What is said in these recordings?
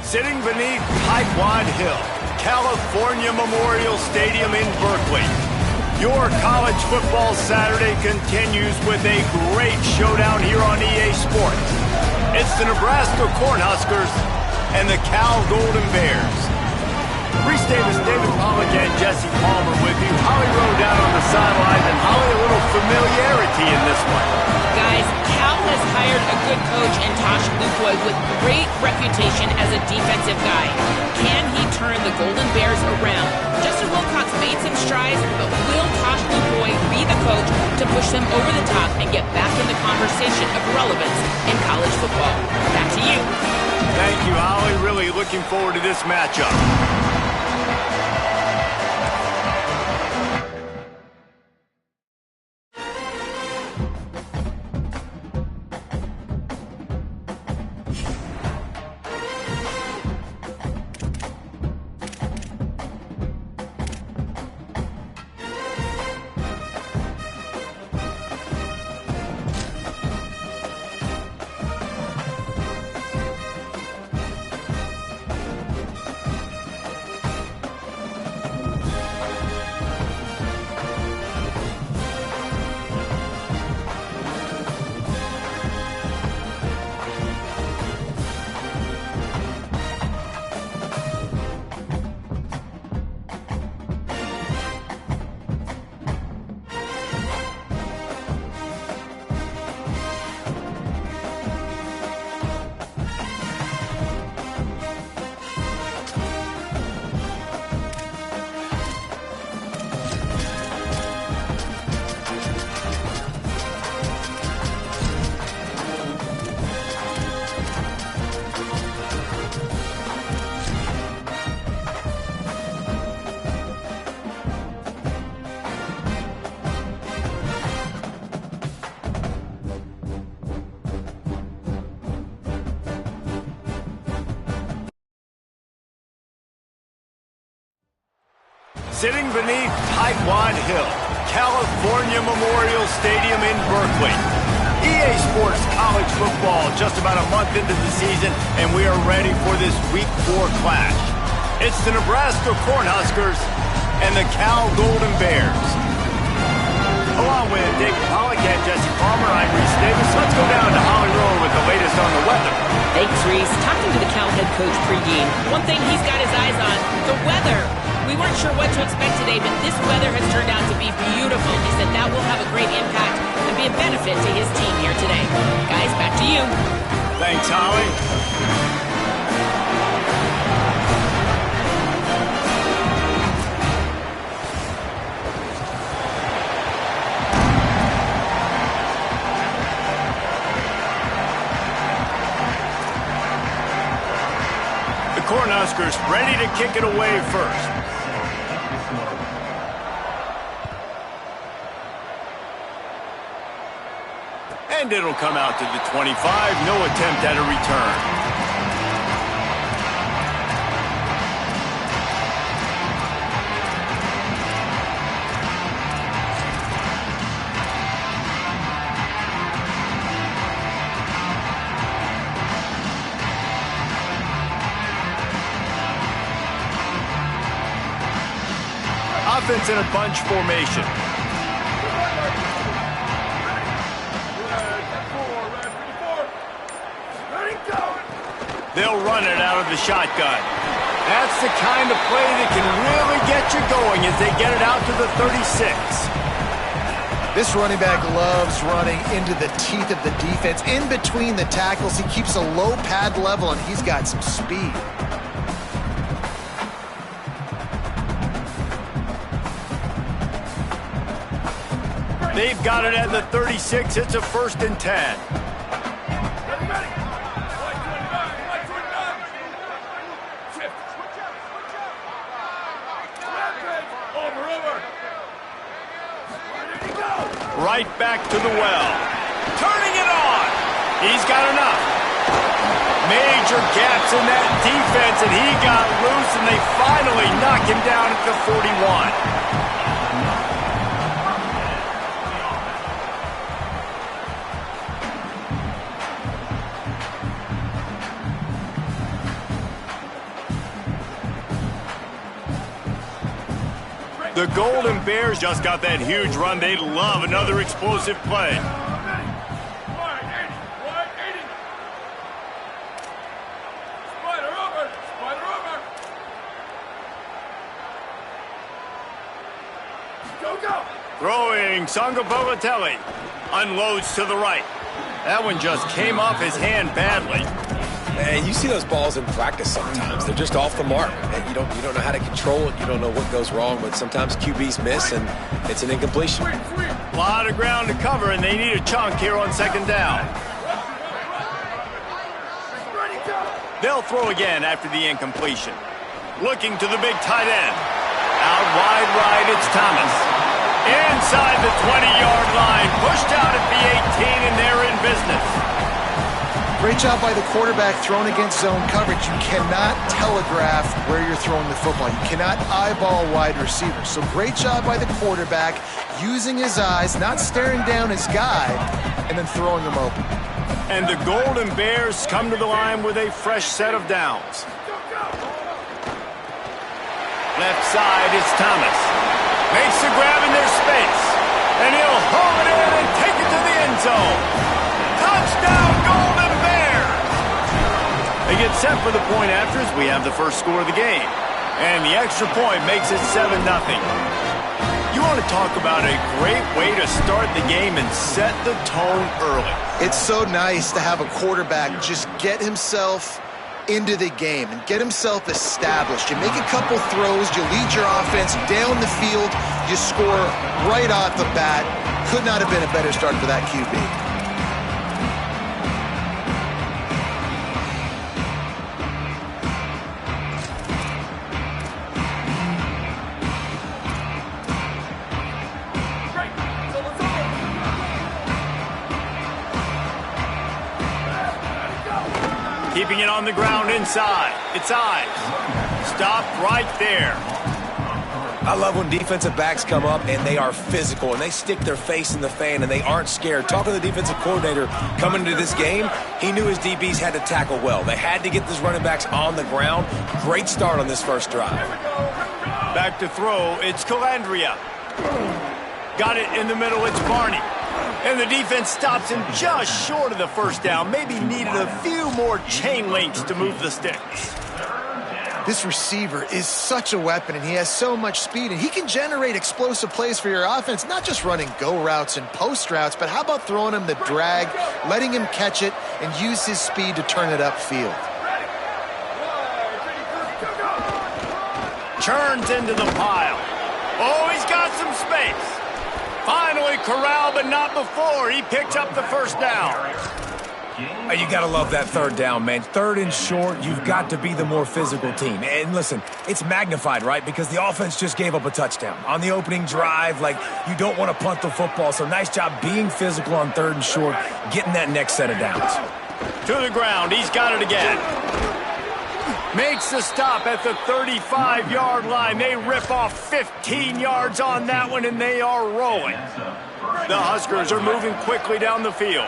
Sitting beneath Pipeline Hill, California Memorial Stadium in Berkeley, your college football Saturday continues with a great showdown here on EA Sports. It's the Nebraska Cornhuskers and the Cal Golden Bears. Reese Davis, David Pollock, and Jesse Palmer with you. Holly Rowe down on the sidelines, and Holly, a little familiarity in this one. Guys, Cal has hired a good coach in Tosh Lupoy with great reputation as a defensive guy. Can he turn the Golden Bears around? Justin Wilcox made some strides, but will Tosh Lupoy be the coach to push them over the top and get back in the conversation of relevance in college football? Back to you. Thank you, Holly. Really looking forward to this matchup. Sitting beneath Pipeline Hill, California Memorial Stadium in Berkeley. EA Sports College Football just about a month into the season, and we are ready for this Week 4 clash. It's the Nebraska Cornhuskers and the Cal Golden Bears. Along with David Pollock and Jesse Palmer, I'm Reese Davis. Let's go down to Holly Rowe with the latest on the weather. Thanks, Reese. Talking to the Cal head coach pregame, one thing he's got his eyes on, the weather. We weren't sure what to expect today, but this weather has turned out to be beautiful. He said that will have a great impact and be a benefit to his team here today. Guys, back to you. Thanks, Holly. The Cornhuskers ready to kick it away first. And it'll come out to the 25. No attempt at a return. Offense in a bunch formation. They'll run it out of the shotgun. That's the kind of play that can really get you going as they get it out to the 36. This running back loves running into the teeth of the defense. In between the tackles, he keeps a low pad level, and he's got some speed. They've got it at the 36. It's a 1st and 10. Right back to the well. Turning it on. He's got enough. Major gaps in that defense, and he got loose, and they finally knock him down at the 41. The Golden Bears just got that huge run. They love another explosive play. Throwing Ncaa27 unloads to the right. That one just came off his hand badly. And you see those balls in practice sometimes. They're just off the mark. And you don't know how to control it. You don't know what goes wrong, but sometimes QBs miss, and it's an incompletion. A lot of ground to cover, and they need a chunk here on second down. They'll throw again after the incompletion. Looking to the big tight end. Out wide right, it's Thomas. Inside the 20-yard line, pushed out at the 18, and they're in business. Great job by the quarterback thrown against zone coverage. You cannot telegraph where you're throwing the football. You cannot eyeball wide receivers. So great job by the quarterback using his eyes, not staring down his guy, and then throwing him open. And the Golden Bears come to the line with a fresh set of downs. Left side is Thomas. Makes the grab in their space. And he'll haul it in and take it to the end zone. Touchdown, Golden Bears! They get set for the point after as we have the first score of the game. And the extra point makes it 7-0. You want to talk about a great way to start the game and set the tone early. It's so nice to have a quarterback just get himself into the game and get himself established. You make a couple throws, you lead your offense down the field, you score right off the bat. Could not have been a better start for that QB. Keeping it on the ground inside. It's Ives. Stopped right there. I love when defensive backs come up and they are physical and they stick their face in the fan and they aren't scared. Talking to the defensive coordinator coming into this game, he knew his DBs had to tackle well. They had to get these running backs on the ground. Great start on this first drive. Back to throw. It's Calandria. Got it in the middle. It's Barney. And the defense stops him just short of the first down. Maybe needed a few more chain links to move the sticks. This receiver is such a weapon, and he has so much speed, and he can generate explosive plays for your offense, not just running go routes and post routes, but how about throwing him the drag, letting him catch it, and use his speed to turn it upfield. Turns into the pile. Oh, he's got some space. Finally corralled, but not before. He picked up the first down. You got to love that third down, man. Third and short, you've got to be the more physical team. And listen, it's magnified, right? Because the offense just gave up a touchdown. On the opening drive, like, you don't want to punt the football. So nice job being physical on third and short, getting that next set of downs. To the ground. He's got it again. Makes the stop at the 35-yard line. They rip off 15 yards on that one, and they are rolling. The Huskers are moving quickly down the field.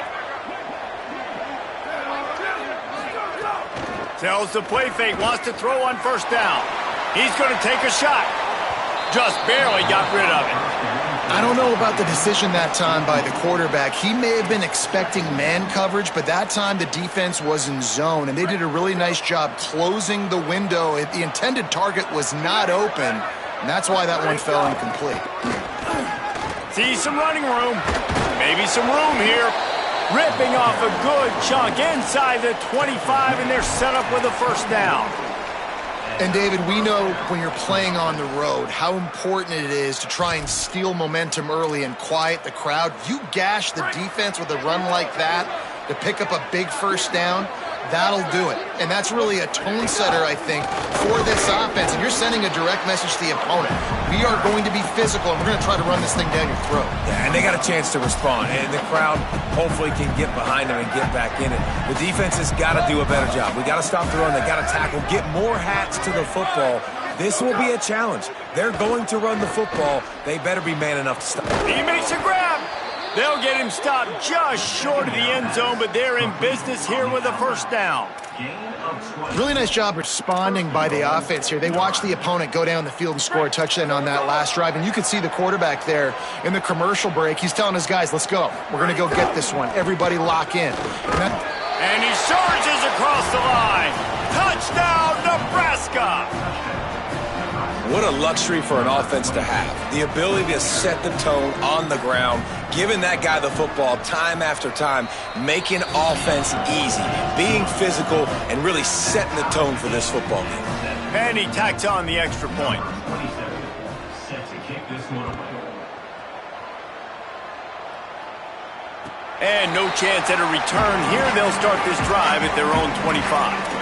Tells the play fake, wants to throw on first down. He's going to take a shot. Just barely got rid of it. I don't know about the decision that time by the quarterback. He may have been expecting man coverage, but that time the defense was in zone, and they did a really nice job closing the window. The intended target was not open, and that's why that one fell incomplete. See some running room. Maybe some room here. Ripping off a good chunk inside the 25, and they're set up with a first down. And, David, we know when you're playing on the road how important it is to try and steal momentum early and quiet the crowd. You gash the defense with a run like that to pick up a big first down, that'll do it. And that's really a tone setter, I think, for this offense. And you're sending a direct message to the opponent. We are going to be physical, and we're going to try to run this thing down your throat. Yeah, and they got a chance to respond. And the crowd hopefully can get behind them and get back in it. The defense has got to do a better job. We got to stop the run. They got to tackle, get more hats to the football. This will be a challenge. They're going to run the football. They better be man enough to stop. He makes a grab. They'll get him stopped just short of the end zone, but they're in business here with a first down. Really nice job responding by the offense here. They watched the opponent go down the field and score a touchdown on that last drive, and you could see the quarterback there in the commercial break. He's telling his guys, let's go. We're going to go get this one. Everybody lock in. And he surges across the line. Touchdown, Nebraska! What a luxury for an offense to have. The ability to set the tone on the ground, giving that guy the football time after time, making offense easy, being physical, and really setting the tone for this football game. And he tacks on the extra point. And no chance at a return here. They'll start this drive at their own 25.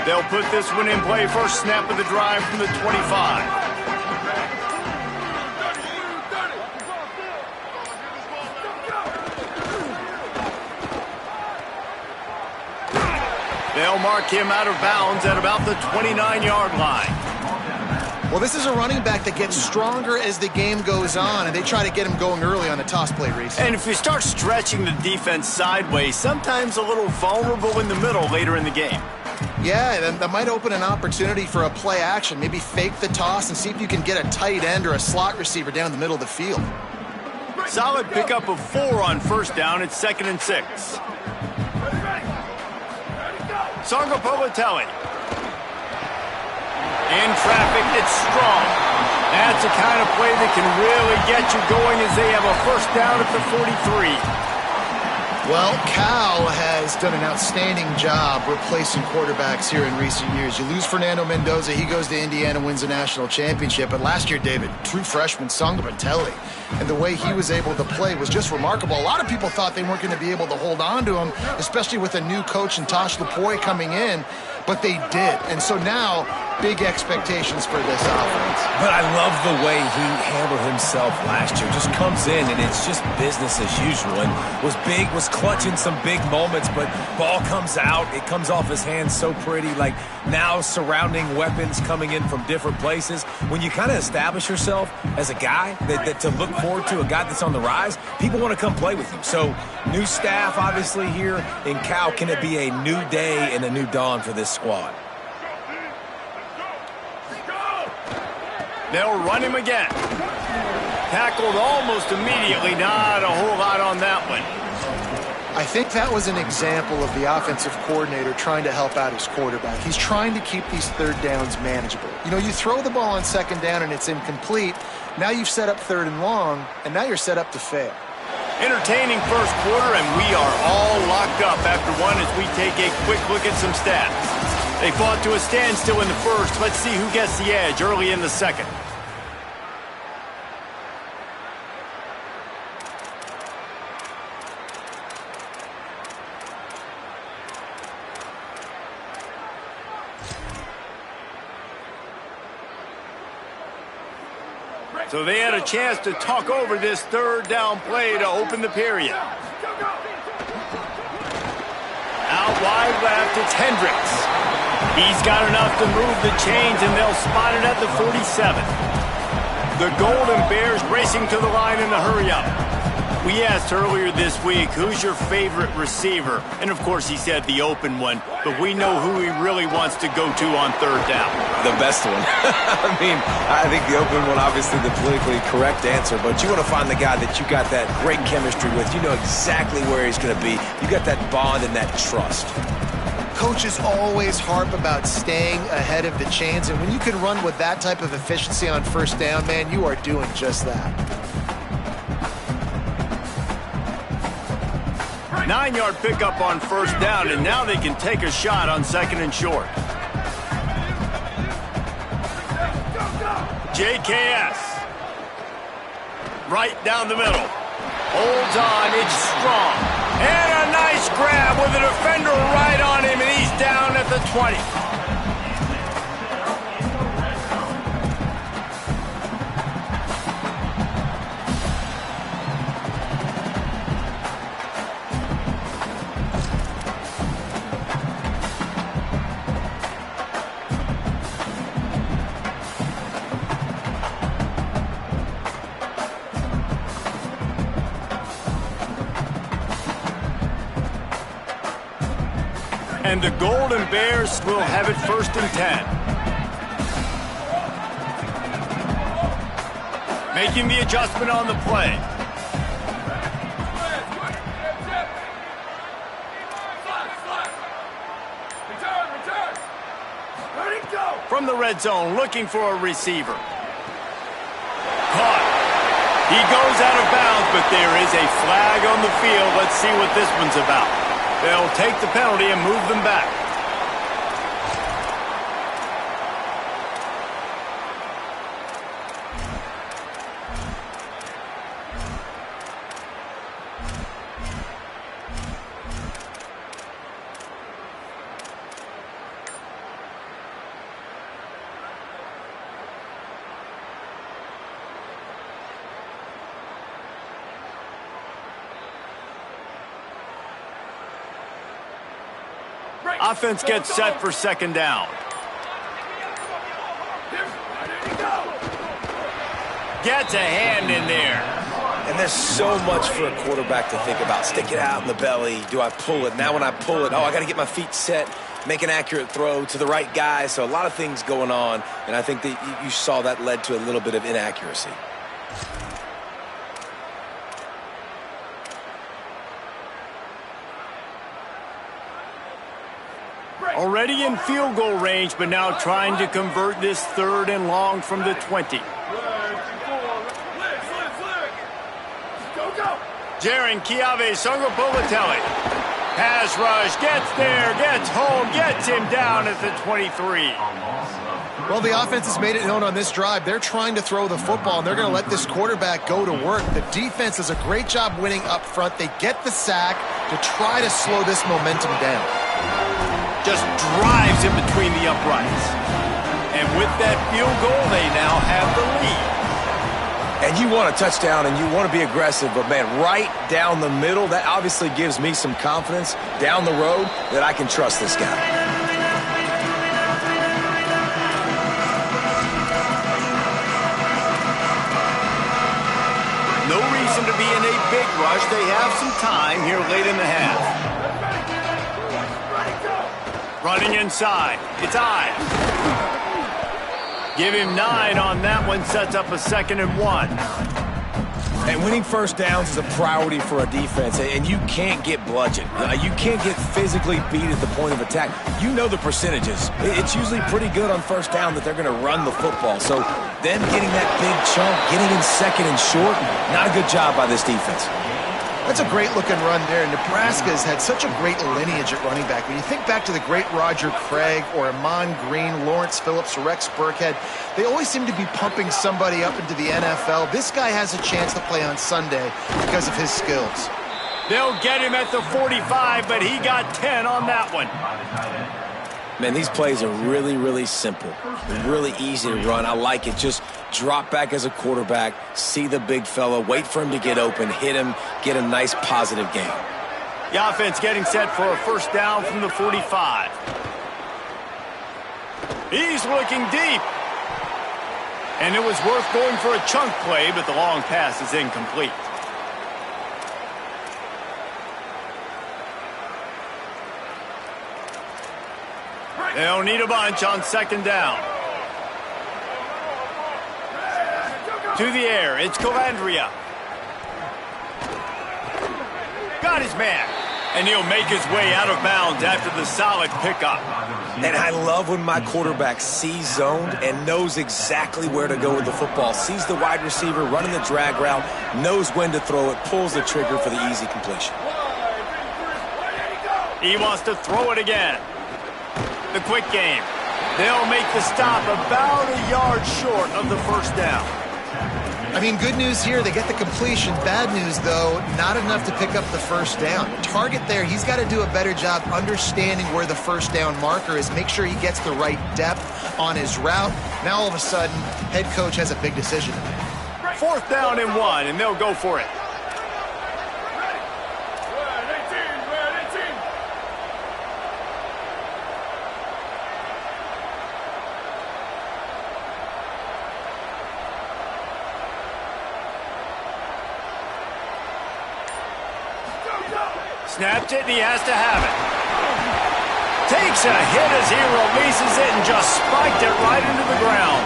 They'll put this one in play. First snap of the drive from the 25. They'll mark him out of bounds at about the 29-yard line. Well, this is a running back that gets stronger as the game goes on, and they try to get him going early on the toss play, Reese. And if you start stretching the defense sideways, sometimes a little vulnerable in the middle later in the game. Yeah, that might open an opportunity for a play action. Maybe fake the toss and see if you can get a tight end or a slot receiver down the middle of the field. Solid pickup of 4 on first down. It's 2nd and 6. Sangapolitelli. In traffic, it's strong. That's the kind of play that can really get you going as they have a first down at the 43. Well, Cal has done an outstanding job replacing quarterbacks here in recent years. You lose Fernando Mendoza, he goes to Indiana, wins a national championship. But last year, David, true freshman Sangapolitelli, and the way he was able to play was just remarkable. A lot of people thought they weren't going to be able to hold on to him, especially with a new coach and Tosh Lupoi coming in, but they did. And so now, big expectations for this offense. But I love the way he handled himself last year. Just comes in, and it's just business as usual. And was big, was clutching some big moments, but ball comes out. It comes off his hands so pretty. Like now surrounding weapons coming in from different places. When you kind of establish yourself as a guy that to look forward to, a guy that's on the rise, people want to come play with you. So new staff, obviously, here in Cal. Can it be a new day and a new dawn for this squad? They'll run him again. Tackled almost immediately. Not a whole lot on that one. I think that was an example of the offensive coordinator trying to help out his quarterback. He's trying to keep these third downs manageable. You know, you throw the ball on second down and it's incomplete. Now you've set up 3rd and long, and now you're set up to fail. Entertaining first quarter, and we are all locked up after one as we take a quick look at some stats. They fought to a standstill in the first. Let's see who gets the edge early in the second. So they had a chance to talk over this 3rd down play to open the period. Out wide left, it's Hendricks. He's got enough to move the chains, and they'll spot it at the 47. The Golden Bears racing to the line in a hurry-up. We asked earlier this week, who's your favorite receiver? And, of course, he said the open one, but we know who he really wants to go to on 3rd down. The best one. I mean, I think the open one, obviously the politically correct answer, but you want to find the guy that you got that great chemistry with. You know exactly where he's going to be. You got that bond and that trust. Coaches always harp about staying ahead of the chains, and when you can run with that type of efficiency on first down, man, you are doing just that. 9-yard pickup on first down, and now they can take a shot on 2nd and short. JKS. Right down the middle. Holds on, it's strong. And a nice grab with a defender right on him, and he's down at the 20. And the Golden Bears will have it 1st and 10. Making the adjustment on the play. From the red zone, looking for a receiver. Caught. He goes out of bounds, but there is a flag on the field. Let's see what this one's about. They'll take the penalty and move them back. Offense gets set for 2nd down. Gets a hand in there. And there's so much for a quarterback to think about. Stick it out in the belly. Do I pull it? Now when I pull it, I got to get my feet set, make an accurate throw to the right guy. So a lot of things going on, and I think that you saw that led to a little bit of inaccuracy. Already in field goal range, but now trying to convert this 3rd and long from the 20. Ncaa27. Pass rush, gets there, gets home, gets him down at the 23. Well, the offense has made it known on this drive. They're trying to throw the football, and they're going to let this quarterback go to work. The defense does a great job winning up front. They get the sack to try to slow this momentum down. Just drives in between the uprights. And with that field goal, they now have the lead. And you want a touchdown and you want to be aggressive, but man, right down the middle, that obviously gives me some confidence down the road that I can trust this guy. No reason to be in a big rush. They have some time here late in the half. Running inside. It's Ives. Give him 9 on that one. Sets up a 2nd and 1. And winning 1st downs is a priority for a defense, and you can't get bludgeoned. You can't get physically beat at the point of attack. You know the percentages. It's usually pretty good on 1st down that they're going to run the football. So them getting that big chunk, getting in 2nd and short, not a good job by this defense. That's a great-looking run there. Nebraska's had such a great lineage at running back. When you think back to the great Roger Craig or Amon Green, Lawrence Phillips, Rex Burkhead, they always seem to be pumping somebody up into the NFL. This guy has a chance to play on Sunday because of his skills. They'll get him at the 45, but he got 10 on that one. Man, these plays are really, really simple. Really easy to run. I like it. Just drop back as a quarterback, see the big fella, wait for him to get open, hit him, get a nice positive gain. The offense getting set for a 1st down from the 45. He's looking deep. And it was worth going for a chunk play, but the long pass is incomplete. They'll need a bunch on 2nd down. To the air, it's Calandria. Got his man. And he'll make his way out of bounds after the solid pickup. And I love when my quarterback sees zoned and knows exactly where to go with the football. Sees the wide receiver running the drag route, knows when to throw it, pulls the trigger for the easy completion. He wants to throw it again. The quick game. They'll make the stop about a yard short of the 1st down. I mean, good news here, they get the completion. Bad news, though, not enough to pick up the 1st down. Target there, he's got to do a better job understanding where the 1st down marker is, make sure he gets the right depth on his route. Now, all of a sudden, head coach has a big decision to make. 4th down and 1, and they'll go for it. Snapped it, and he has to have it. Takes a hit as he releases it and just spiked it right into the ground.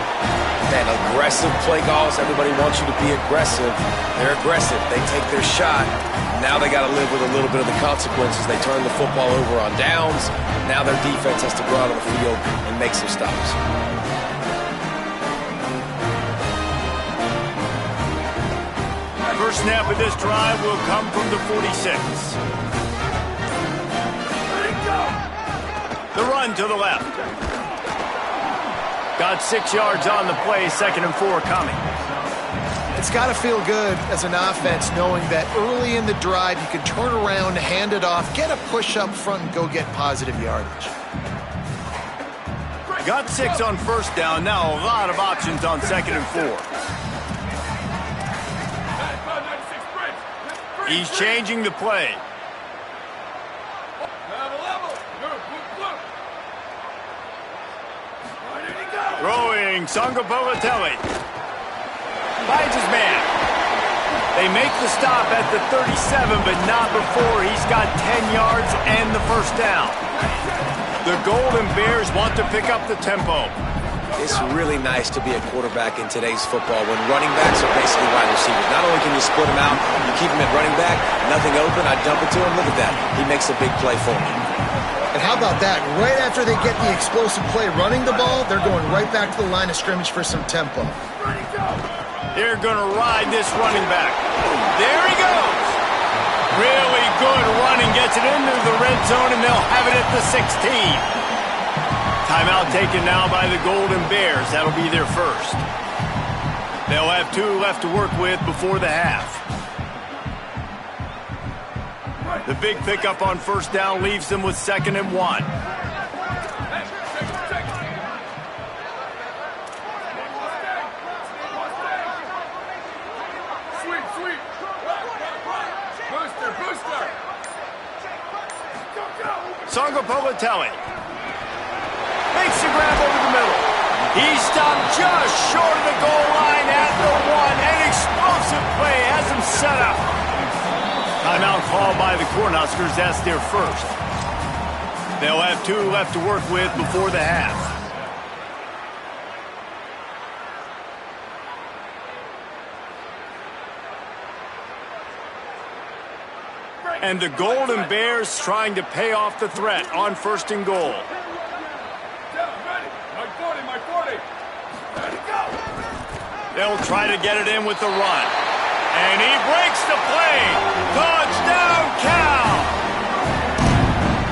Man, aggressive play calls. Everybody wants you to be aggressive. They're aggressive. They take their shot. Now they got to live with a little bit of the consequences. They turn the football over on downs. Now their defense has to go out on the field and make some stops. First snap of this drive will come from the 46. The run to the left. Got 6 yards on the play, 2nd and 4 coming. It's got to feel good as an offense knowing that early in the drive you can turn around, hand it off, get a push up front, and go get positive yardage. Got 6 on first down. Now a lot of options on 2nd and 4. He's changing the play. Throwing Ncaa27. Finds his man. They make the stop at the 37, but not before he's got 10 yards and the first down. The Golden Bears want to pick up the tempo. It's really nice to be a quarterback in today's football when running backs are basically wide receivers. Not only can you split them out, you keep them at running back, nothing open, I dump it to him. Look at that. He makes a big play for me. And how about that? Right after they get the explosive play running the ball, they're going right back to the line of scrimmage for some tempo. They're going to ride this running back. There he goes. Really good running. Gets it into the red zone, and they'll have it at the 16. Timeout taken now by the Golden Bears. That'll be their first. They'll have 2 left to work with before the half. The big pickup on first down leaves them with 2nd and 1. Ncaa27 makes the grab over the middle. He stopped just short of the goal line at the 1. An explosive play has him set up. Timeout called by the Cornhuskers. That's their first. They'll have 2 left to work with before the half. And the Golden Bears trying to pay off the threat on 1st and goal. They'll try to get it in with the run. And he breaks the play. Touchdown, Cal!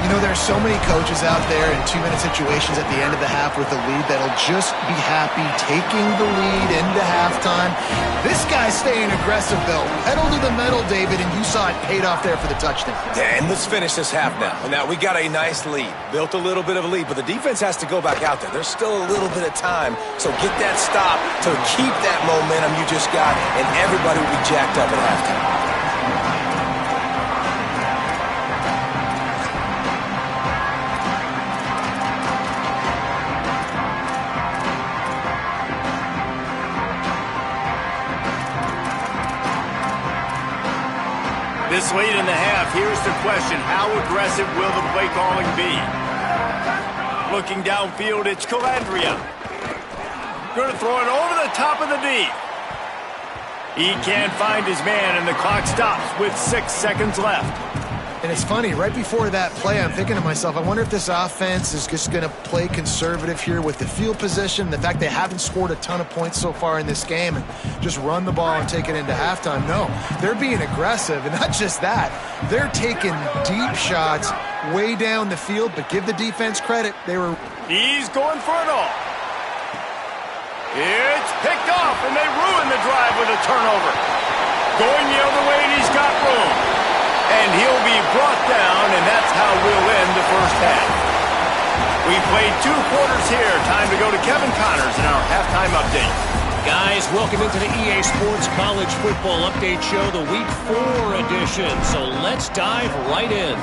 You know, there's so many coaches out there in 2-minute situations at the end of the half with the lead that'll just be happy taking the lead into halftime. This guy's staying aggressive, though. Pedal to the metal, David, and you saw it paid off there for the touchdown. And let's finish this half now. Now, we got a nice lead. Built a little bit of a lead, but the defense has to go back out there. There's still a little bit of time. So get that stop to keep that momentum you just got, and everybody will be jacked up at halftime. This late in the half, here's the question. How aggressive will the play calling be? Looking downfield, it's Calandria. Going to throw it over the top of the D. He can't find his man, and the clock stops with 6 seconds left. And it's funny, right before that play, I'm thinking to myself, I wonder if this offense is just going to play conservative here with the field position, the fact they haven't scored a ton of points so far in this game, and just run the ball and take it into halftime. No, they're being aggressive, and not just that. They're taking deep shots way down the field, but give the defense credit. He's going for it all. It's picked off, and they ruin the drive with a turnover. Going the other way, and he's got room. And he'll be brought down, and that's how we'll end the first half. We played 2 quarters here. Time to go to Kevin Connors in our halftime update. Guys, welcome into the EA Sports College Football Update Show, the Week 4 edition. So let's dive right in.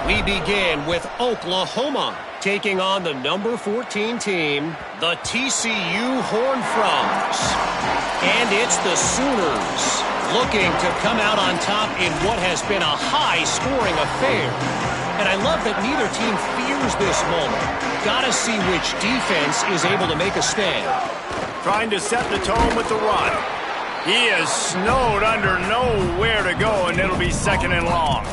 We begin with Oklahoma taking on the number 14 team, the TCU Horned Frogs. And it's the Sooners looking to come out on top in what has been a high-scoring affair. And I love that neither team fears this moment. Gotta see which defense is able to make a stand. Trying to set the tone with the run. He is snowed under nowhere to go, and it'll be 2nd and long.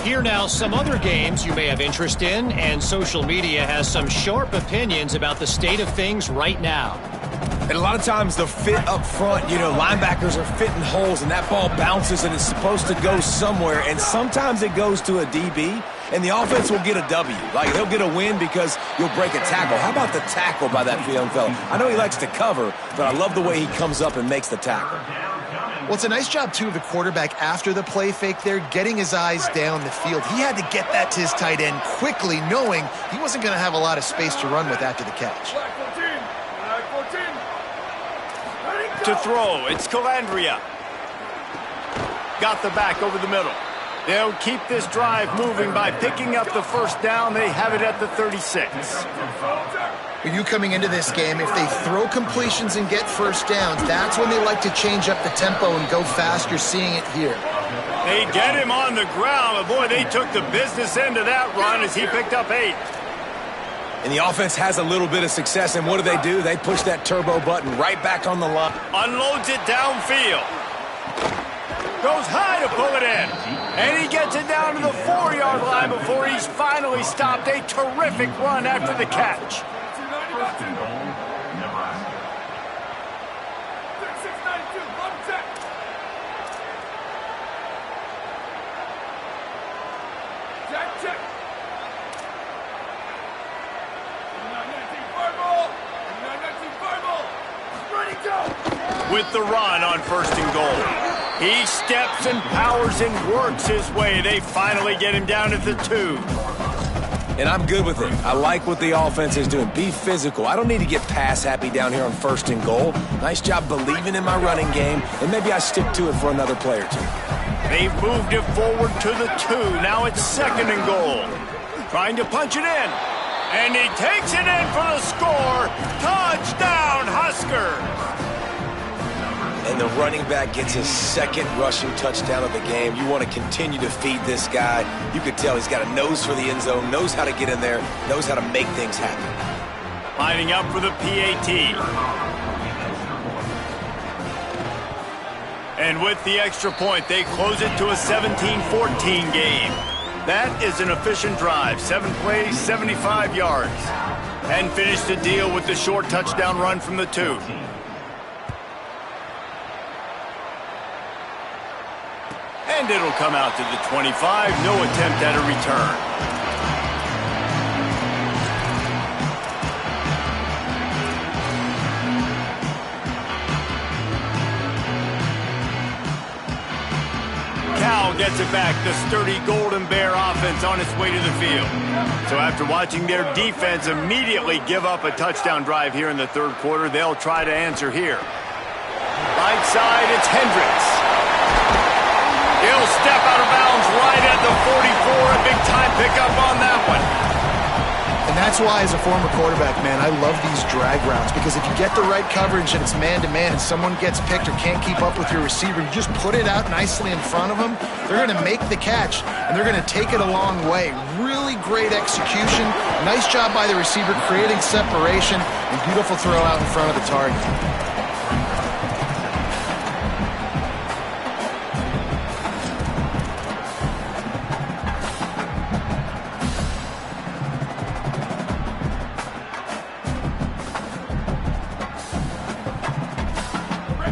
Here now, some other games you may have interest in, and social media has some sharp opinions about the state of things right now. And a lot of times the fit up front, you know, linebackers are fitting holes and that ball bounces and it's supposed to go somewhere. And sometimes it goes to a DB and the offense will get a W. Like, they'll get a win because you'll break a tackle. How about the tackle by that young fella? I know he likes to cover, but I love the way he comes up and makes the tackle. Well, it's a nice job, too, of the quarterback after the play fake there, getting his eyes down the field. He had to get that to his tight end quickly, knowing he wasn't going to have a lot of space to run with after the catch. To throw, it's Calandria. Got the back over the middle. They'll keep this drive moving by picking up the first down. They have it at the 36. When you coming into this game, if they throw completions and get first downs, that's when they like to change up the tempo and go fast. You're seeing it here. They get him on the ground, but boy, they took the business end of that run as he picked up 8. And the offense has a little bit of success, and what do? They push that turbo button right back on the line. Unloads it downfield. Goes high to pull it in. And he gets it down to the 4-yard line before he's finally stopped. A terrific run after the catch. With the run on 1st and goal. He steps and powers and works his way. They finally get him down at the 2. And I'm good with it. I like what the offense is doing. Be physical. I don't need to get pass happy down here on 1st and goal. Nice job believing in my running game, and maybe I stick to it for another play or 2. They've moved it forward to the 2. Now it's 2nd and goal. Trying to punch it in. And he takes it in for the score. Touchdown, Huskers! And the running back gets his 2nd rushing touchdown of the game. You want to continue to feed this guy. You could tell he's got a nose for the end zone, knows how to get in there, knows how to make things happen. Lining up for the PAT. And with the extra point, they close it to a 17-14 game. That is an efficient drive. 7 plays, 75 yards. And finish the deal with the short touchdown run from the 2. And it'll come out to the 25. No attempt at a return. Cal gets it back. The sturdy Golden Bear offense on its way to the field. So after watching their defense immediately give up a touchdown drive here in the 3rd quarter, they'll try to answer here. Right side, it's Hendricks. He'll step out of bounds right at the 44. A big-time pickup on that one. And that's why, as a former quarterback, man, I love these drag routes, because if you get the right coverage and it's man-to-man and someone gets picked or can't keep up with your receiver, you just put it out nicely in front of them, they're going to make the catch, and they're going to take it a long way. Really great execution. Nice job by the receiver creating separation, and beautiful throw out in front of the target.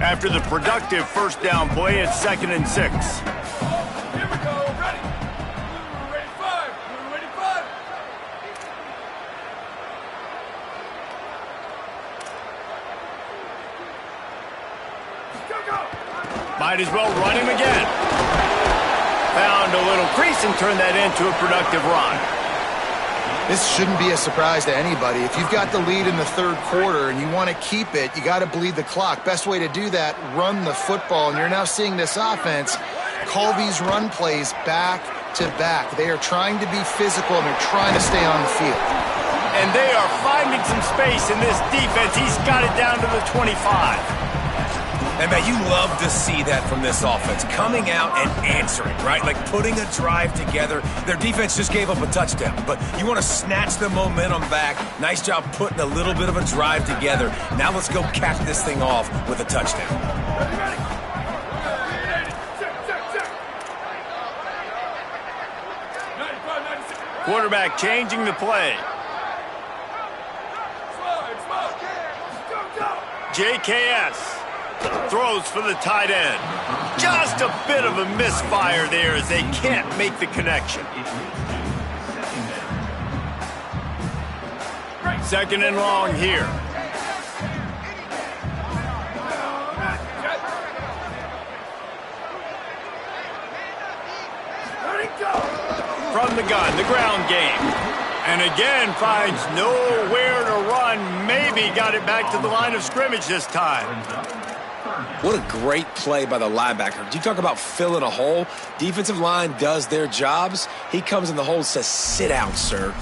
After the productive first down play, it's 2nd and 6. Here we go. Ready. Ready 5. Ready 5. Go. Might as well run him again. Found a little crease and turned that into a productive run. This shouldn't be a surprise to anybody. If you've got the lead in the 3rd quarter and you want to keep it, you got to bleed the clock. Best way to do that, run the football. And you're now seeing this offense call these run plays back to back. They are trying to be physical and they're trying to stay on the field. And they are finding some space in this defense. He's got it down to the 25. And, man, you love to see that from this offense, coming out and answering, right? Like putting a drive together. Their defense just gave up a touchdown, but you want to snatch the momentum back. Nice job putting a little bit of a drive together. Now let's go cap this thing off with a touchdown. Quarterback changing the play. JKS throws for the tight end. Just a bit of a misfire there as they can't make the connection. Second and long here. From the gun, the ground game. And again, finds nowhere to run. Maybe got it back to the line of scrimmage this time. What a great play by the linebacker. You talk about filling a hole. Defensive line does their jobs. He comes in the hole and says, sit down, sir.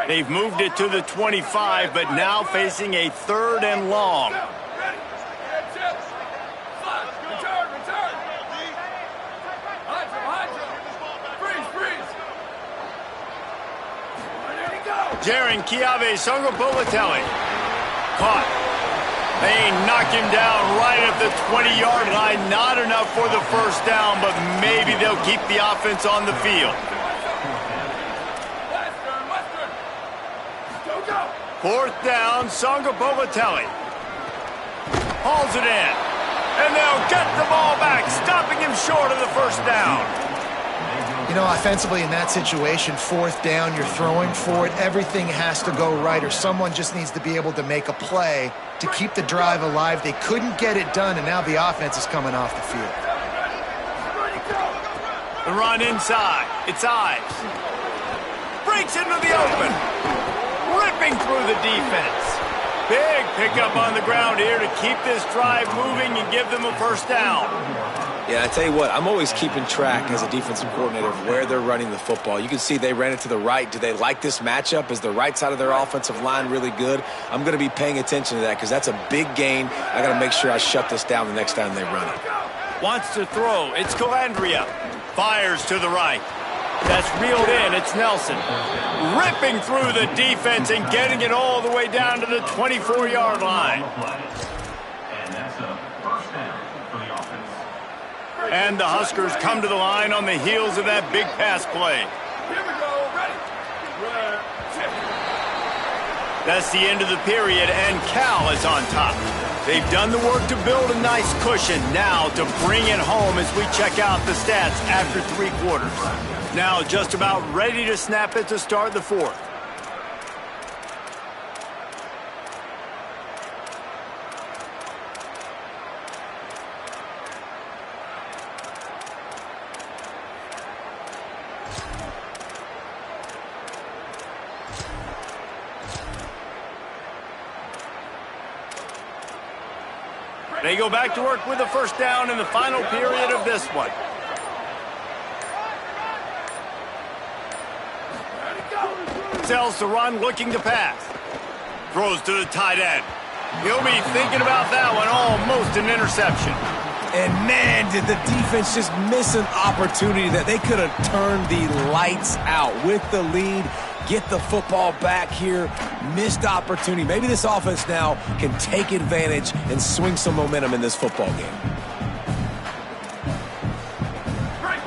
They've moved it to the 25, but now facing a third and long. Ncaa27 caught. They knock him down right at the 20-yard line. Not enough for the first down, but maybe they'll keep the offense on the field. Fourth down, Ncaa27 hauls it in. And they'll get the ball back, stopping him short of the first down. You know, offensively in that situation, fourth down, you're throwing for it. Everything has to go right, or someone just needs to be able to make a play to keep the drive alive. They couldn't get it done, and now the offense is coming off the field. The run inside. It's Ives. Breaks into the open. Ripping through the defense. Big pickup on the ground here to keep this drive moving and give them a first down. Yeah, I tell you what, I'm always keeping track as a defensive coordinator of where they're running the football. You can see they ran it to the right. Do they like this matchup? Is the right side of their offensive line really good? I'm going to be paying attention to that because that's a big gain. I got to make sure I shut this down the next time they run it. Wants to throw. It's Calandria. Fires to the right. That's reeled in. It's Nelson. Ripping through the defense and getting it all the way down to the 24-yard line. And the Huskers come to the line on the heels of that big pass play. Here we go, ready? That's the end of the period, and Cal is on top. They've done the work to build a nice cushion. Now to bring it home as we check out the stats after 3 quarters. Now just about ready to snap it to start the fourth. They go back to work with a first down in the final period of this one. Sells to run, looking to pass. Throws to the tight end. He'll be thinking about that one, almost an interception. And, man, did the defense just miss an opportunity that they could have turned the lights out with the lead. Get the football back here. Missed opportunity. Maybe this offense now can take advantage and swing some momentum in this football game.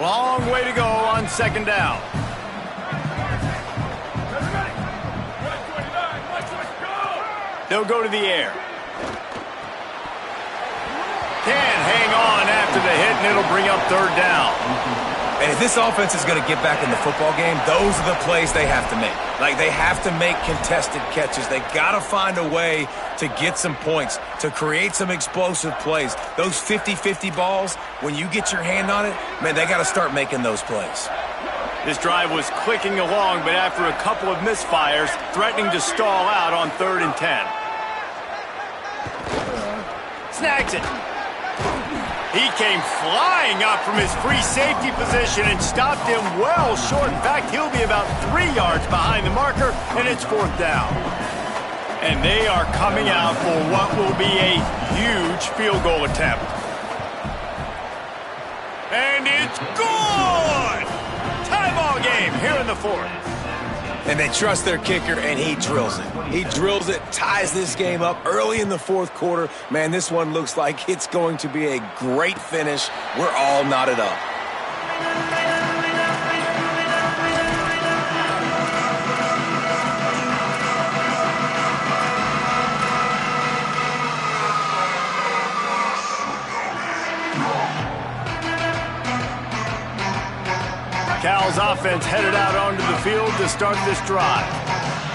Long way to go on second down. They'll go to the air. Can't hang on after the hit, and it'll bring up third down. And if this offense is going to get back in the football game, those are the plays they have to make. Like, they have to make contested catches. They got to find a way to get some points, to create some explosive plays. Those 50-50 balls, when you get your hand on it, man, they got to start making those plays. This drive was clicking along, but after a couple of misfires, threatening to stall out on 3rd and 10. Snags it. He came flying up from his free safety position and stopped him well short. In fact, he'll be about 3 yards behind the marker, and it's 4th down. And they are coming out for what will be a huge field goal attempt. And it's good! Tie ball game here in the 4th. And they trust their kicker, and he drills it. He drills it, ties this game up early in the 4th quarter. Man, this one looks like it's going to be a great finish. We're all knotted up. Cal's offense headed out onto the field to start this drive.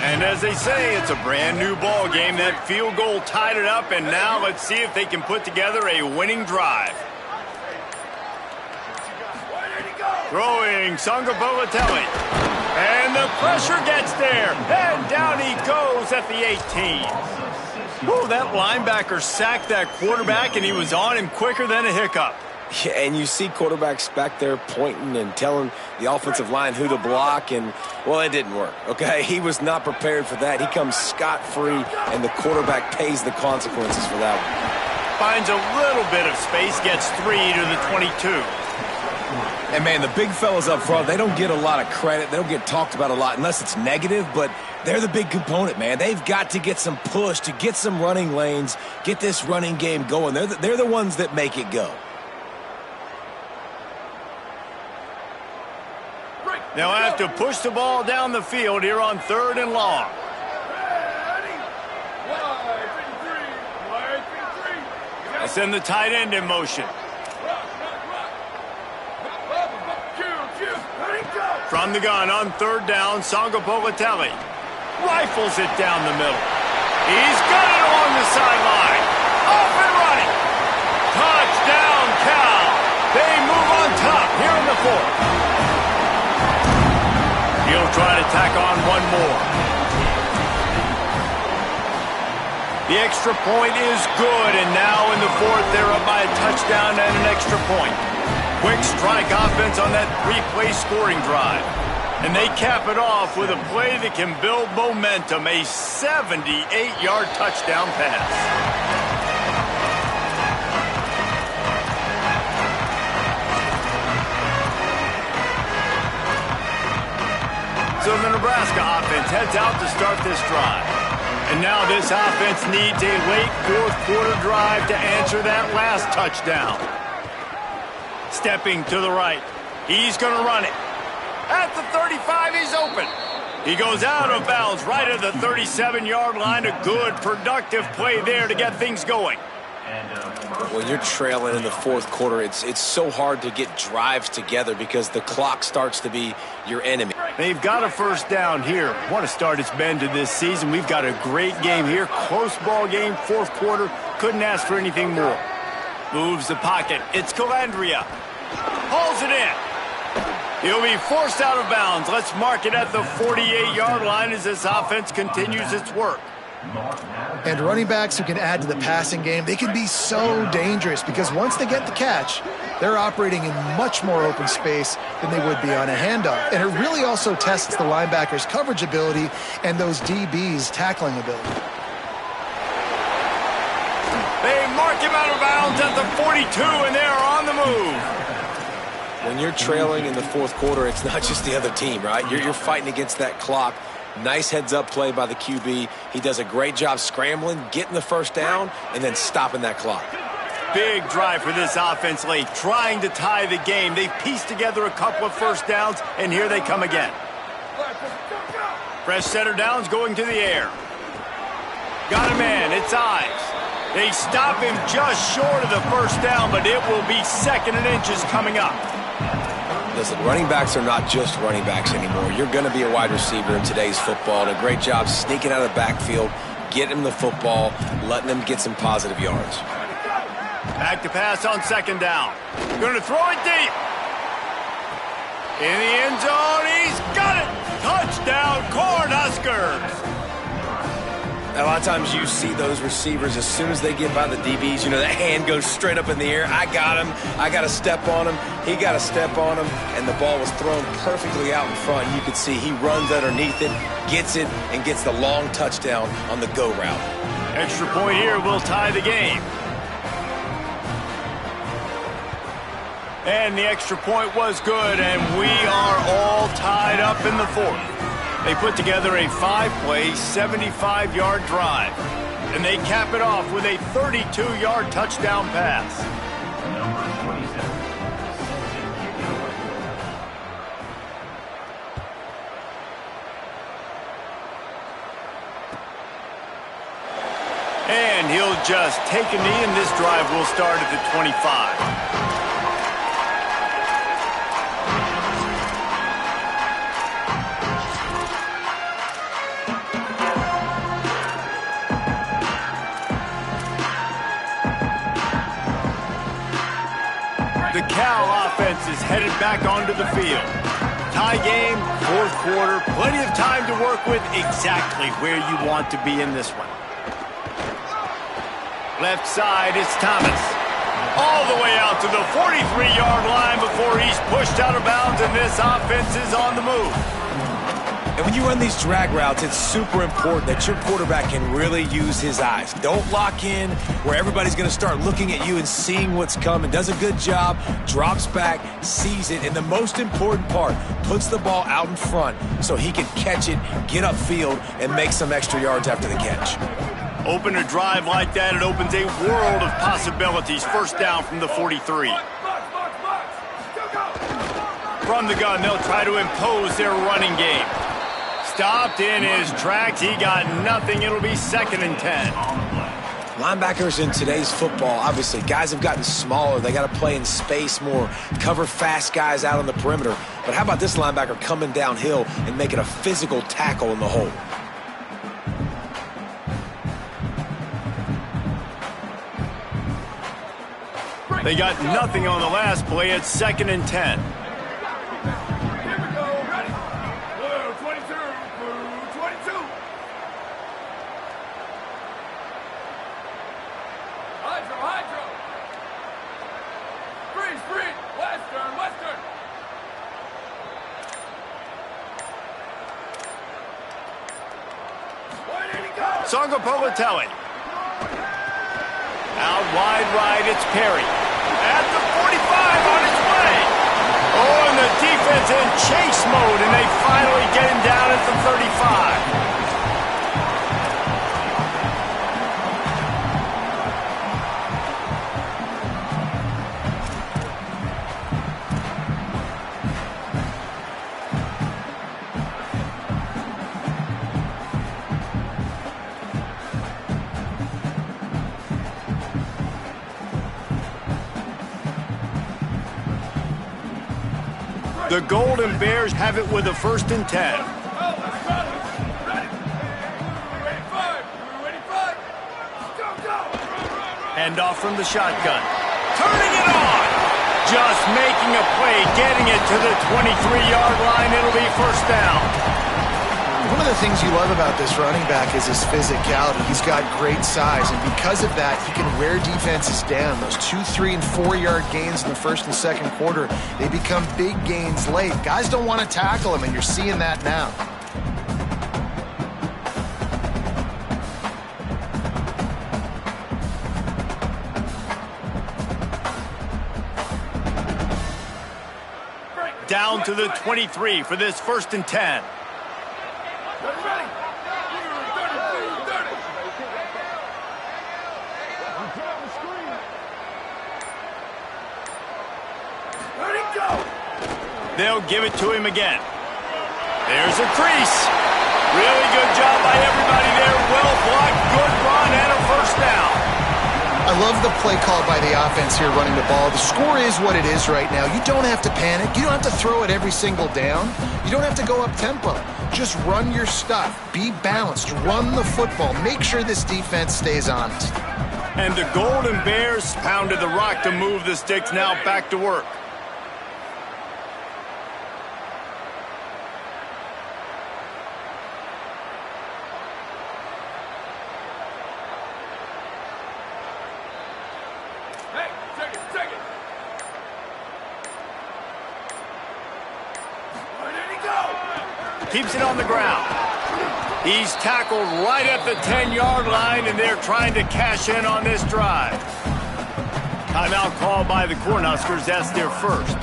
And as they say, it's a brand new ball game. That field goal tied it up, and now let's see if they can put together a winning drive. Throwing Ncaa27. And the pressure gets there. And down he goes at the 18. Whoa, that linebacker sacked that quarterback, and he was on him quicker than a hiccup. Yeah, and you see quarterbacks back there pointing and telling the offensive line who to block, and, well, it didn't work, okay? He was not prepared for that. He comes scot-free, and the quarterback pays the consequences for that one. Finds a little bit of space, gets 3 to the 22. And, man, the big fellas up front, they don't get a lot of credit. They don't get talked about a lot unless it's negative, but they're the big component, man. They've got to get some push, to get some running lanes, get this running game going. They're the ones that make it go. They'll have to push the ball down the field here on 3rd and long. They send the tight end in motion. From the gun on 3rd down, Ncaa27 rifles it down the middle. He's got it along the sideline. Off and running. Touchdown, Cal. They move on top here in the 4th. He'll try to tack on one more. The extra point is good, and now in the 4th, they're up by a touchdown and an extra point. Quick strike offense on that 3-play scoring drive. And they cap it off with a play that can build momentum, a 78-yard touchdown pass. So the Nebraska offense heads out to start this drive. And now this offense needs a late 4th quarter drive to answer that last touchdown. Stepping to the right. He's going to run it. At the 35, he's open. He goes out of bounds right at the 37-yard line. A good, productive play there to get things going. When you're trailing in the 4th quarter, it's so hard to get drives together because the clock starts to be your enemy. They've got a 1st down here. What a start it's been to this season. We've got a great game here. Close ball game, 4th quarter. Couldn't ask for anything more. Moves the pocket. It's Calandria. Hauls it in. He'll be forced out of bounds. Let's mark it at the 48-yard line as this offense continues its work. And running backs who can add to the passing game, they can be so dangerous because once they get the catch, they're operating in much more open space than they would be on a handoff. And it really also tests the linebackers' coverage ability and those DBs' tackling ability. They mark him out of bounds at the 42, and they are on the move. When you're trailing in the 4th quarter, it's not just the other team, right? You're fighting against that clock. Nice heads-up play by the QB. He does a great job scrambling, getting the 1st down, and then stopping that clock. Big drive for this offense late, trying to tie the game. They've pieced together a couple of 1st downs, and here they come again. Fresh center downs going to the air. Got a man, it's Ives. They stop him just short of the 1st down, but it will be 2nd and inches coming up. Listen, running backs are not just running backs anymore. You're going to be a wide receiver in today's football, and a great job sneaking out of the backfield, getting him the football, letting him get some positive yards. Back to pass on 2nd down. Going to throw it deep. In the end zone, he's got it. Touchdown, Cornhuskers. I lot of times you see those receivers, as soon as they get by the DBs, you know, that hand goes straight up in the air. I got him. I got to step on him. He got to step on him. And the ball was thrown perfectly out in front. You could see he runs underneath it, gets it, and gets the long touchdown on the go route. Extra point here will tie the game. And the extra point was good, and we are all tied up in the fourth. They put together a 5-play, 75-yard drive. And they cap it off with a 32-yard touchdown pass. And he'll just take a knee, and this drive will start at the 25. The Cal offense is headed back onto the field. Tie game, fourth quarter, plenty of time to work with, exactly where you want to be in this one. Left side, it's Thomas. All the way out to the 43-yard line before he's pushed out of bounds, and this offense is on the move. And when you run these drag routes, it's super important that your quarterback can really use his eyes. Don't lock in where everybody's going to start looking at you and seeing what's coming. Does a good job, drops back, sees it, and the most important part, puts the ball out in front so he can catch it, get upfield, and make some extra yards after the catch. Open a drive like that, it opens a world of possibilities. First down from the 43. From the gun, they'll try to impose their running game. Stopped in his tracks. He got nothing. It'll be 2nd and 10. Linebackers in today's football, obviously, guys have gotten smaller. They got to play in space more, cover fast guys out on the perimeter. But how about this linebacker coming downhill and making a physical tackle in the hole? They got nothing on the last play. It's 2nd and 10. Songapolatelli. Out wide right, it's Perry. At the 45 on his way. Oh, and the defense in chase mode, and they finally get him down at the 35. The Golden Bears have it with a 1st and 10. Hand off from the shotgun. Turning it on. Just making a play, getting it to the 23-yard line. It'll be 1st down. One of the things you love about this running back is his physicality. He's got great size, and because of that, he can wear defenses down. Those 2-, 3-, and 4-yard gains in the 1st and 2nd quarter, they become big gains late. Guys don't want to tackle him, and you're seeing that now. Down to the 23 for this 1st and 10. They'll give it to him again. There's a crease. Really good job by everybody there. Well blocked, good run, and a 1st down. I love the play call by the offense here running the ball. The score is what it is right now. You don't have to panic. You don't have to throw it every single down. You don't have to go up tempo. Just run your stuff. Be balanced. Run the football. Make sure this defense stays honest. And the Golden Bears pounded the rock to move the sticks. Now back to work. keeps it on the ground. He's tackled right at the 10-yard line, and they're trying to cash in on this drive. Timeout called by the Cornhuskers. That's their first.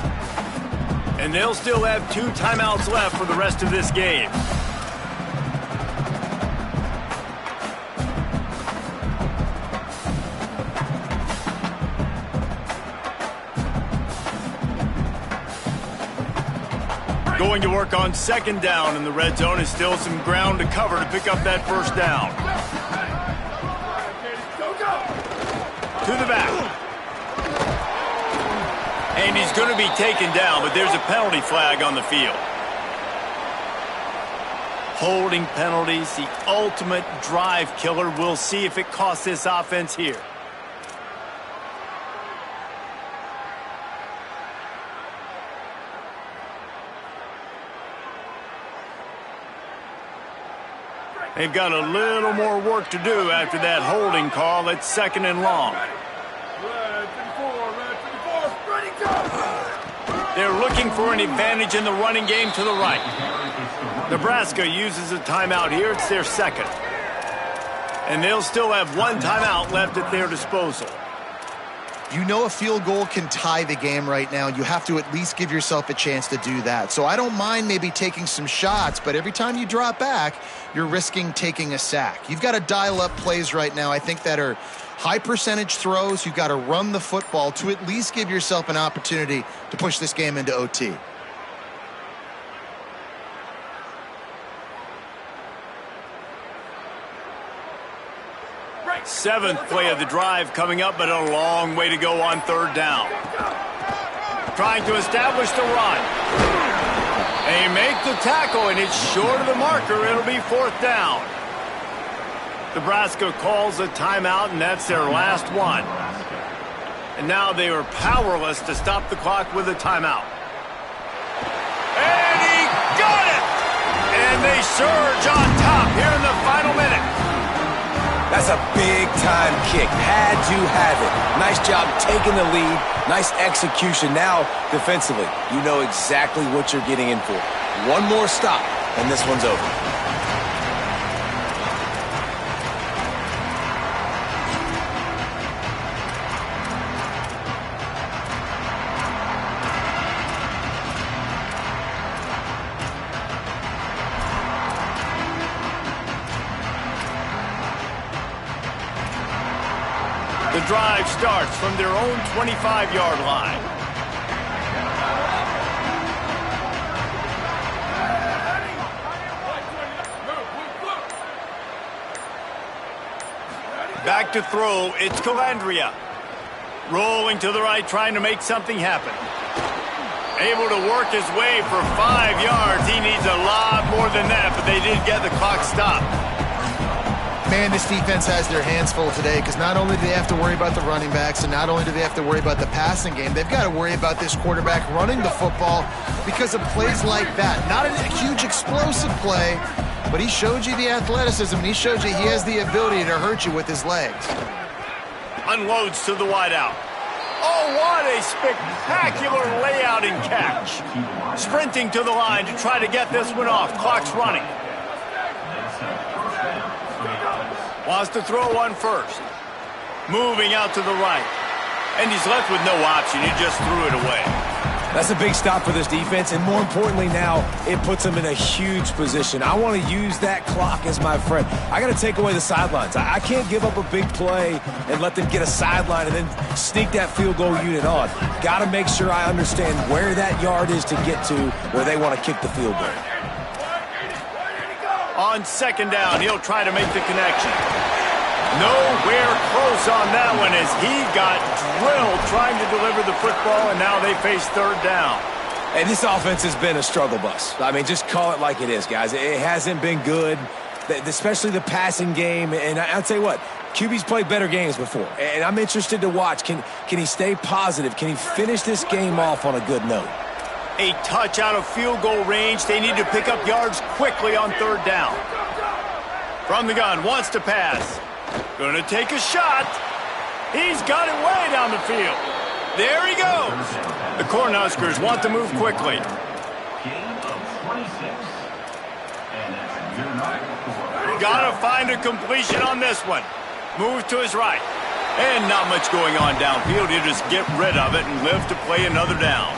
And they'll still have 2 timeouts left for the rest of this game. Going to work on second down in the red zone. Is still some ground to cover to pick up that first down. To the back. And he's going to be taken down, but there's a penalty flag on the field. Holding penalties, the ultimate drive killer. We'll see if it costs this offense here. They've got a little more work to do after that holding call. It's second and long. They're looking for an advantage in the running game to the right. Nebraska uses a timeout here. It's their second. And they'll still have 1 timeout left at their disposal. You know a field goal can tie the game right now. You have to at least give yourself a chance to do that. So I don't mind maybe taking some shots, but every time you drop back, you're risking taking a sack. You've got to dial up plays right now, I think, that are high percentage throws. You've got to run the football to at least give yourself an opportunity to push this game into OT. Seventh play of the drive coming up, but a long way to go on third down. Trying to establish the run. They make the tackle, and it's short of the marker. It'll be fourth down. Nebraska calls a timeout, and that's their last one. And now they are powerless to stop the clock with a timeout. And he got it! And they surge on top here in the final minute. That's a big-time kick. Had to have it. Nice job taking the lead. Nice execution. Now, defensively, you know exactly what you're getting in for. One more stop, and this one's over. The drive starts from their own 25-yard line. Back to throw, it's Calandria. Rolling to the right, trying to make something happen. Able to work his way for 5 yards. He needs a lot more than that, but they did get the clock stopped. Man, this defense has their hands full today because not only do they have to worry about the running backs and not only do they have to worry about the passing game, they've got to worry about this quarterback running the football because of plays like that. Not a huge explosive play, but he showed you the athleticism, and he showed you he has the ability to hurt you with his legs. Unloads to the wideout. Oh, what a spectacular layout and catch. Sprinting to the line to try to get this one off. Clock's running. Wants to throw one first. Moving out to the right. And he's left with no option. He just threw it away. That's a big stop for this defense, and more importantly now, it puts them in a huge position. I want to use that clock as my friend. I got to take away the sidelines. I can't give up a big play and let them get a sideline and then sneak that field goal unit on. Got to make sure I understand where that yard is to get to where they want to kick the field goal. On second down, he'll try to make the connection. Nowhere close on that one as he got drilled trying to deliver the football, and now they face third down. And this offense has been a struggle bus. I mean, just call it like it is, guys. It hasn't been good, especially the passing game. And I'll tell you what, QB's played better games before, and I'm interested to watch. Can he stay positive? Can he finish this game off on a good note? A touch out of field goal range. They need to pick up yards quickly on third down. From the gun, wants to pass. Going to take a shot. He's got it way down the field. There he goes. The Cornhuskers want to move quickly. Gotta find a completion on this one. Moves to his right. And not much going on downfield. He'll just get rid of it and live to play another down.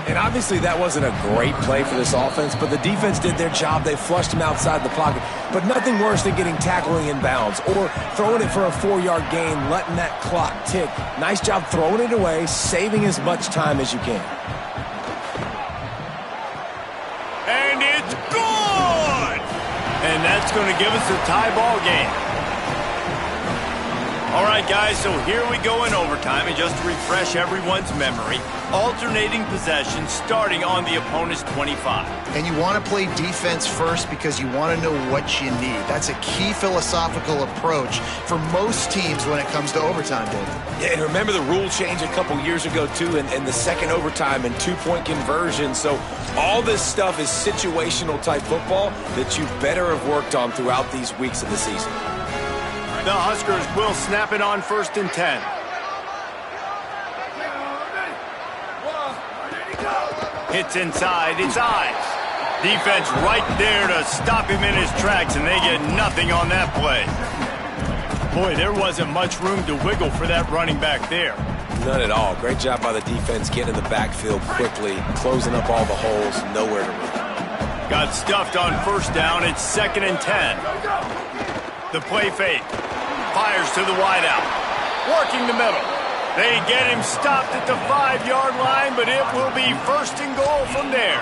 And obviously that wasn't a great play for this offense, but the defense did their job. They flushed him outside the pocket. But nothing worse than getting tackling in bounds or throwing it for a 4-yard gain, letting that clock tick. Nice job throwing it away, saving as much time as you can. And it's good! And that's going to give us a tie ball game. All right, guys, so here we go in overtime, and just to refresh everyone's memory, alternating possession starting on the opponent's 25. And you want to play defense first because you want to know what you need. That's a key philosophical approach for most teams when it comes to overtime, David. Yeah, and remember the rule change a couple years ago, too, and the second overtime and two-point conversion. So all this stuff is situational-type football that you better have worked on throughout these weeks of the season. The Huskers will snap it on 1st and 10. Hits inside, it's eyes. Defense right there to stop him in his tracks, and they get nothing on that play. Boy, there wasn't much room to wiggle for that running back there. None at all. Great job by the defense getting in the backfield quickly, closing up all the holes, nowhere to run. Got stuffed on 1st down, it's 2nd and 10. The play fake. Fires to the wideout. Working the middle. They get him stopped at the 5-yard line, but it will be 1st and goal from there.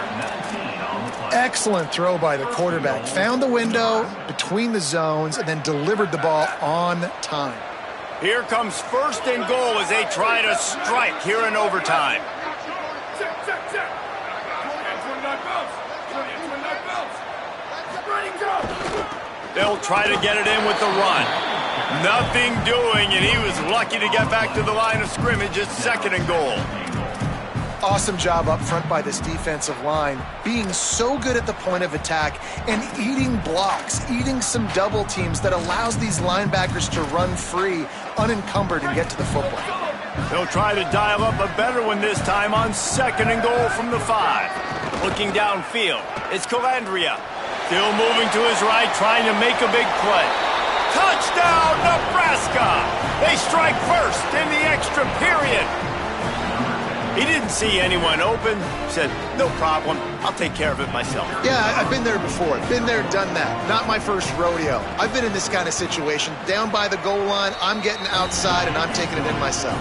Excellent throw by the quarterback. Found the window between the zones and then delivered the ball on time. Here comes 1st and goal as they try to strike here in overtime. They'll try to get it in with the run. Nothing doing, and he was lucky to get back to the line of scrimmage at 2nd and goal. Awesome job up front by this defensive line, being so good at the point of attack and eating blocks, eating some double teams that allows these linebackers to run free, unencumbered, and get to the football. They'll try to dial up a better one this time on 2nd and goal from the 5. Looking downfield, it's Calandria. Still moving to his right, trying to make a big play. Touchdown, Nebraska! They strike first in the extra period. He didn't see anyone open. Said, no problem. I'll take care of it myself. Yeah, I've been there before. Been there, done that. Not my first rodeo. I've been in this kind of situation. Down by the goal line, I'm getting outside, and I'm taking it in myself.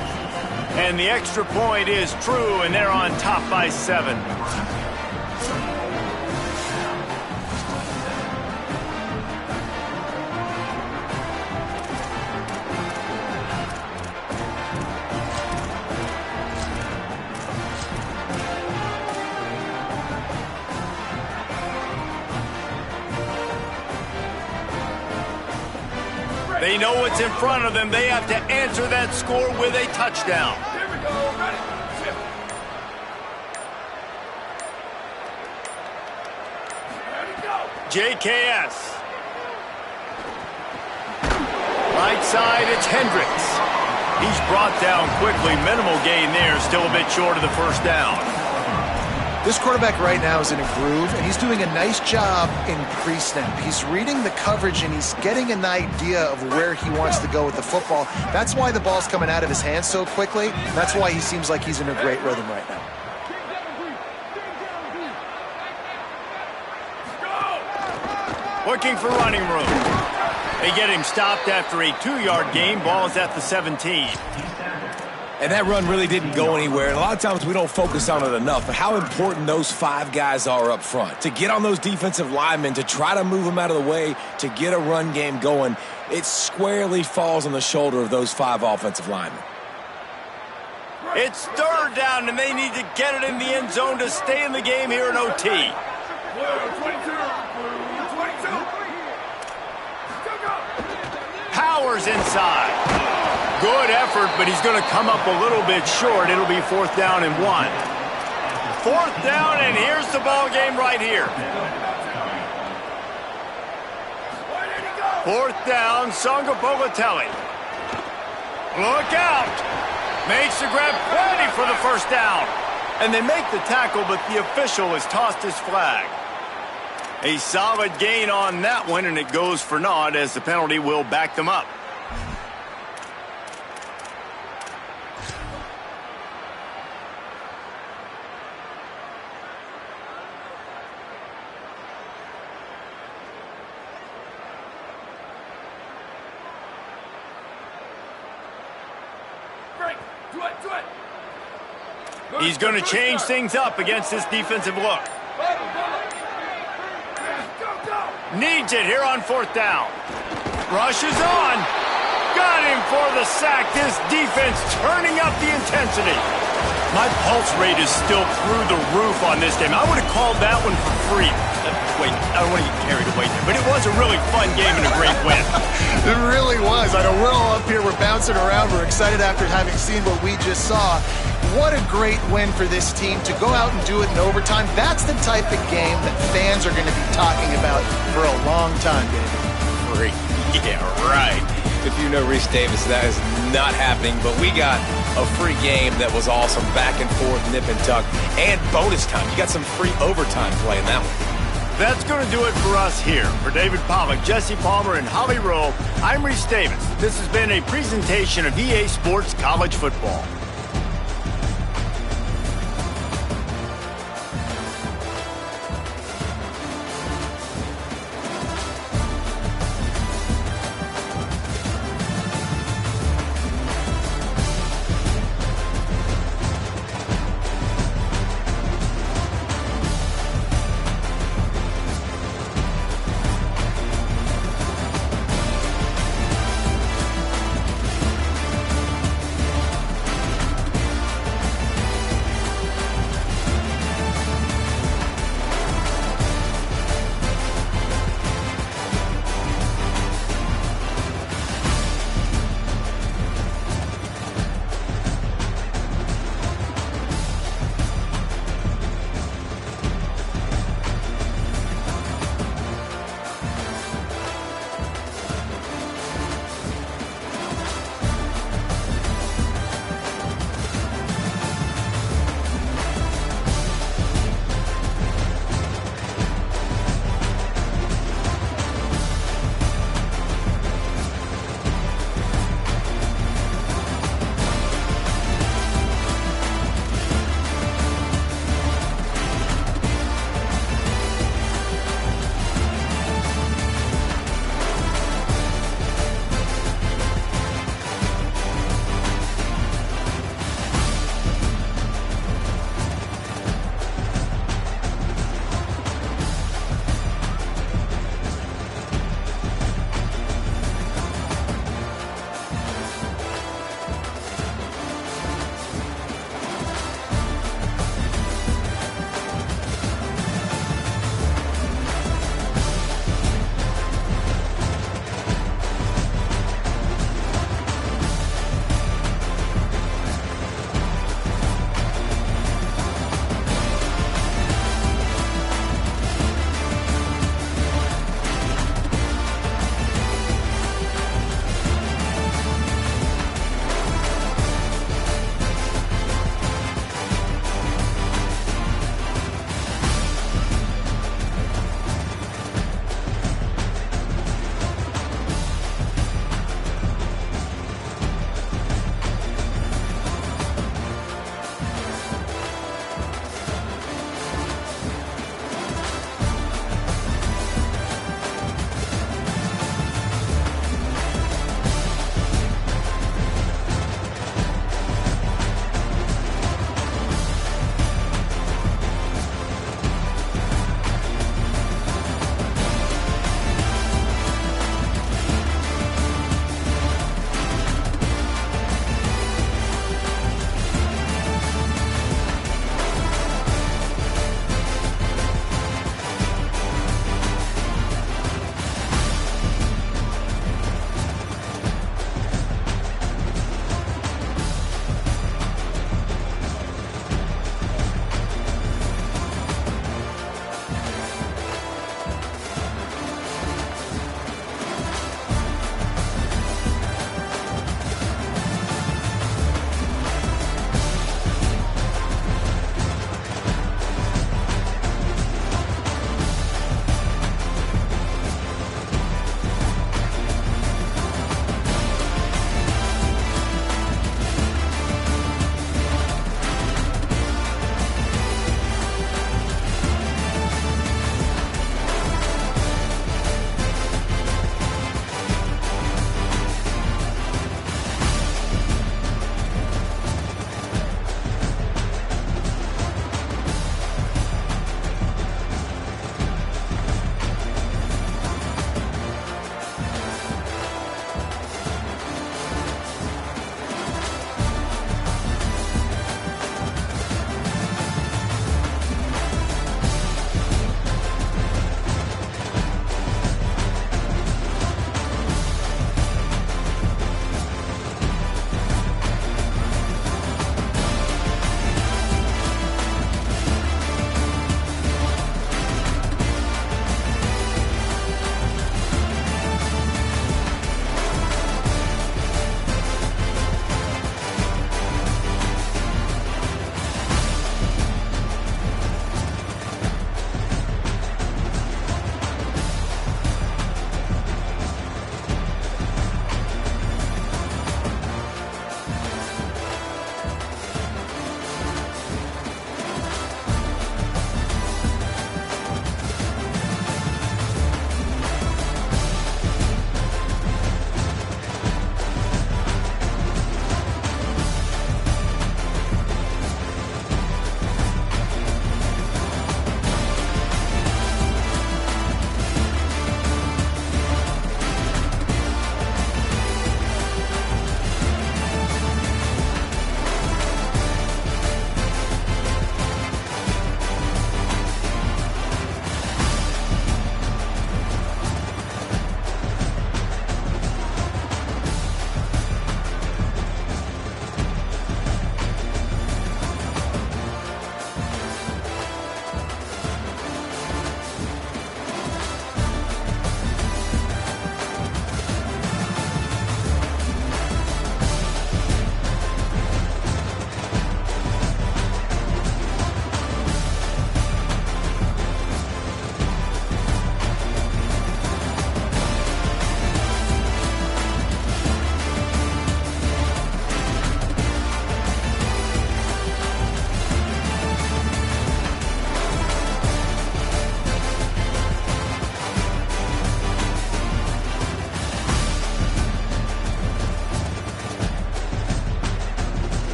And the extra point is true, and they're on top by 7. They know what's in front of them. They have to answer that score with a touchdown. Here we go. Ready. Ready, go. JKS. Right side, it's Hendricks. He's brought down quickly. Minimal gain there. Still a bit short of the 1st down. This quarterback right now is in a groove, and he's doing a nice job in pre-snap. He's reading the coverage, and he's getting an idea of where he wants to go with the football. That's why the ball's coming out of his hands so quickly. That's why he seems like he's in a great rhythm right now. Looking for running room. They get him stopped after a 2-yard gain. Ball is at the 17. And that run really didn't go anywhere. And a lot of times we don't focus on it enough, but how important those 5 guys are up front. To get on those defensive linemen, to try to move them out of the way, to get a run game going, it squarely falls on the shoulder of those 5 offensive linemen. It's 3rd down, and they need to get it in the end zone to stay in the game here in OT. Powers inside. Good effort, but he's going to come up a little bit short. It'll be 4th down and 1. 4th down, and here's the ball game right here. 4th down, Songa Bogatelli. Look out! Makes the grab plenty for the 1st down. And they make the tackle, but the official has tossed his flag. A solid gain on that one, and it goes for naught as the penalty will back them up. He's going to change things up against this defensive look. Needs it here on 4th down. Rushes on. Got him for the sack. This defense turning up the intensity. My pulse rate is still through the roof on this game. I would have called that one for free. Wait, I don't want to get carried away there, but it was a really fun game and a great win. It really was. I know we're all up here, we're bouncing around, we're excited after having seen what we just saw. What a great win for this team to go out and do it in overtime. That's the type of game that fans are going to be talking about for a long time, David. Yeah, right. If you know Reese Davis, that is not happening, but we got a free game that was awesome, back and forth, nip and tuck, and bonus time. You got some free overtime play in that one. That's going to do it for us here. For David Pollack, Jesse Palmer, and Holly Rowe, I'm Reese Davis. This has been a presentation of EA Sports College Football.